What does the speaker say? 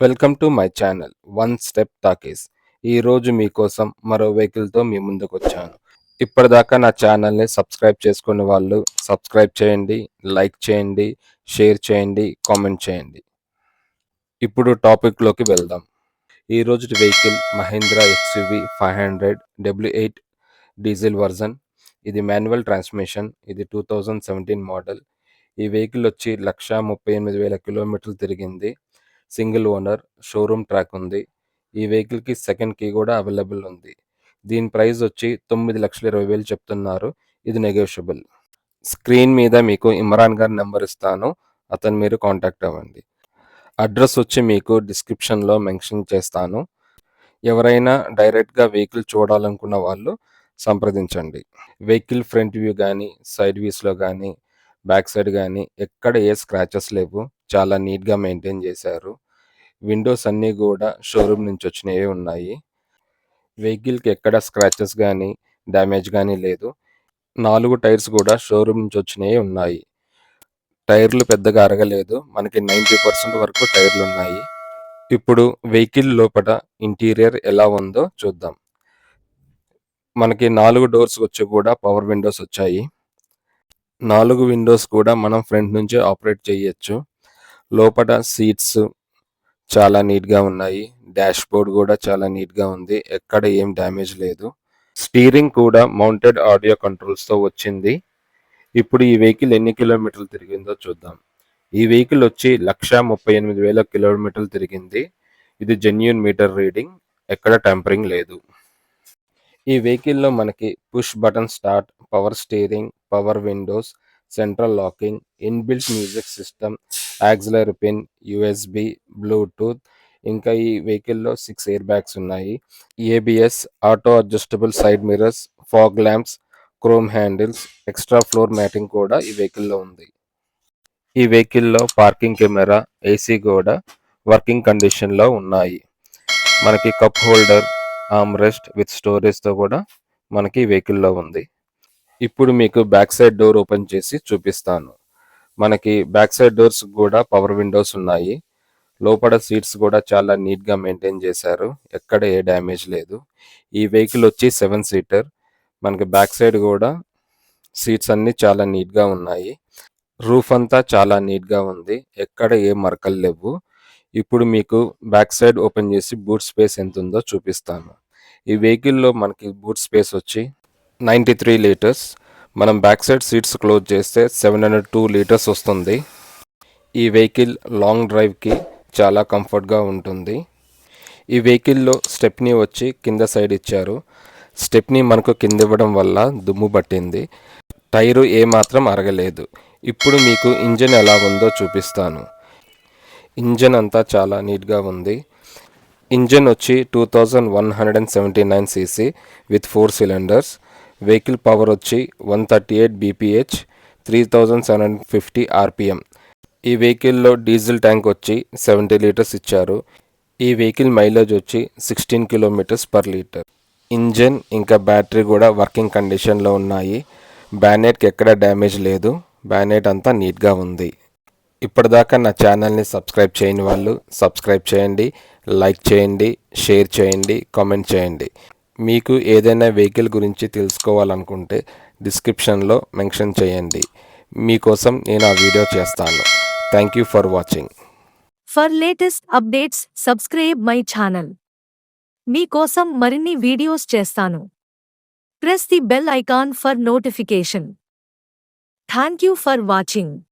Welcome to my channel one step talkies. ఈరోజు మీకోసం మరో వెహికల్తో మీ ముందుకు వచ్చాను. ఇప్పటిదాకా నా ఛానల్ని సబ్స్క్రైబ్ చేసుకునే వాళ్ళు సబ్స్క్రైబ్ చేయండి, లైక్ చేయండి, షేర్ చేయండి, కామెంట్ చేయండి. ఇప్పుడు టాపిక్లోకి వెళ్దాం. ఈరోజు vehicle Mahindra XUV 500 W8 diesel version. ఇది మాన్యువల్ ట్రాన్స్మిషన్. ఇది 2017 మోడల్. ఈ వెహికల్ వచ్చి 1,38,000 కిలోమీటర్లు తిరిగింది. సింగిల్ ఓనర్, షోరూమ్ ట్రాక్ ఉంది. ఈ వెహికల్కి సెకండ్ కీ కూడా అవైలబుల్ ఉంది. దీని ప్రైస్ వచ్చి 9,20,000 చెప్తున్నారు. ఇది నెగోషియబుల్. స్క్రీన్ మీద మీకు ఇమ్రాన్ గారి నెంబర్ ఇస్తాను, అతను మీరు కాంటాక్ట్ అవ్వండి. అడ్రస్ వచ్చి మీకు డిస్క్రిప్షన్లో మెన్షన్ చేస్తాను. ఎవరైనా డైరెక్ట్గా వెహికల్ చూడాలనుకున్న వాళ్ళు సంప్రదించండి. వెహికల్ ఫ్రంట్ వ్యూ కానీ, సైడ్ వ్యూస్లో కానీ, బ్యాక్ సైడ్ కానీ ఎక్కడ ఏ స్క్రాచెస్ లేవు. చాలా నీట్గా మెయింటైన్ చేశారు. విండోస్ అన్నీ కూడా షోరూమ్ నుంచి వచ్చినవే ఉన్నాయి. వెహికల్కి ఎక్కడ స్క్రాచెస్ కానీ, డ్యామేజ్ కానీ లేదు. 4 టైర్స్ కూడా షోరూమ్ నుంచి వచ్చినవే ఉన్నాయి. టైర్లు పెద్దగా అరగలేదు. మనకి 90% వరకు టైర్లు ఉన్నాయి. ఇప్పుడు వెహికల్ లోపల ఇంటీరియర్ ఎలా ఉందో చూద్దాం. మనకి 4 డోర్స్ వచ్చి కూడా పవర్ విండోస్ వచ్చాయి. 4 విండోస్ కూడా మనం ఫ్రంట్ నుంచి ఆపరేట్ చేయొచ్చు. లోపల సీట్స్ చాలా నీట్గా ఉన్నాయి. డాష్ బోర్డ్ కూడా చాలా నీట్గా ఉంది. ఎక్కడ ఏం డ్యామేజ్ లేదు. స్టీరింగ్ కూడా మౌంటెడ్ ఆడియో కంట్రోల్స్తో వచ్చింది. ఇప్పుడు ఈ వెహికల్ ఎన్ని కిలోమీటర్లు తిరిగిందో చూద్దాం. ఈ వెహికల్ వచ్చి 1,38,000 కిలోమీటర్లు తిరిగింది. ఇది జెన్యూన్ మీటర్ రీడింగ్, ఎక్కడ టెంపరింగ్ లేదు. ఈ వెహికల్లో మనకి push button start, power steering, power windows, central locking, inbuilt music system, auxiliary pin, USB, Bluetooth, ఇంకా ఈ వెహికల్లో 6 ఎయిర్ బ్యాగ్స్ ఉన్నాయి. ABS, auto adjustable side mirrors, fog lamps, chrome handles, extra floor matting కూడా ఈ వెహికల్లో ఉంది. ఈ వెహికల్లో పార్కింగ్ కెమెరా, ఏసీ కూడా వర్కింగ్ కండిషన్లో ఉన్నాయి. మనకి cup holder, arm rest with స్టోరేజ్తో కూడా మనకి వెహికల్లో ఉంది. ఇప్పుడు మీకు బ్యాక్ సైడ్ డోర్ ఓపెన్ చేసి చూపిస్తాను. మనకి బ్యాక్ సైడ్ డోర్స్ కూడా పవర్ విండోస్ ఉన్నాయి. లోపల సీట్స్ కూడా చాలా నీట్గా మెయింటైన్ చేశారు. ఎక్కడ ఏ డ్యామేజ్ లేదు. ఈ వెహికల్ వచ్చి 7 సీటర్. మనకి బ్యాక్ సైడ్ కూడా సీట్స్ అన్నీ చాలా నీట్గా ఉన్నాయి. రూఫ్ అంతా చాలా నీట్గా ఉంది. ఎక్కడ ఏ మరకలు లేవు. ఇప్పుడు మీకు బ్యాక్ సైడ్ ఓపెన్ చేసి బూట్ స్పేస్ ఎంత ఉందో చూపిస్తాను. ఈ వెహికల్లో మనకి బూట్ స్పేస్ వచ్చి 93 లీటర్స్. మనం బ్యాక్ సైడ్ సీట్స్ క్లోజ్ చేస్తే 702 లీటర్స్ వస్తుంది. ఈ వెహికల్ లాంగ్ డ్రైవ్కి చాలా కంఫర్ట్గా ఉంటుంది. ఈ వెహికల్లో స్టెప్నీ వచ్చి కింద సైడ్ ఇచ్చారు. స్టెప్నీ మనకు కింద ఇవ్వడం వల్ల దుమ్ము పట్టింది. టైరు ఏమాత్రం అరగలేదు. ఇప్పుడు మీకు ఇంజన్ ఎలా ఉందో చూపిస్తాను. ఇంజన్ అంతా చాలా నీట్గా ఉంది. ఇంజన్ వచ్చి 2179 cc with 4 cylinders. Vehicle power వచ్చి 138 bph, 3750 rpm. ఈ వెహికల్లో డీజిల్ ట్యాంక్ వచ్చి 70 లీటర్స్ ఇచ్చారు. ఈ వెహికల్ మైలేజ్ వచ్చి 16 కిలోమీటర్స్ పర్ లీటర్. ఇంజన్ ఇంకా బ్యాటరీ కూడా వర్కింగ్ కండిషన్లో ఉన్నాయి. బ్యానెట్కి ఎక్కడ డ్యామేజ్ లేదు. బ్యానెట్ అంతా నీట్గా ఉంది. ఇప్పటిదాకా నా ఛానల్ని సబ్స్క్రైబ్ చేయని వాళ్ళు సబ్స్క్రైబ్ చేయండి, లైక్ చేయండి, షేర్ చేయండి, కామెంట్ చేయండి. మీకు ఏదైనా వెహికల్ గురించి తెలుసుకోవాలనుకుంటే డిస్క్రిప్షన్లో మెన్షన్ చేయండి. మీకోసం నేను ఆ వీడియో చేస్తాను. Thank you for watching. For latest updates, subscribe my channel. మీకోసం మరిన్ని వీడియోస్ చేస్తాను. Press the bell icon for notification. Thank you for watching.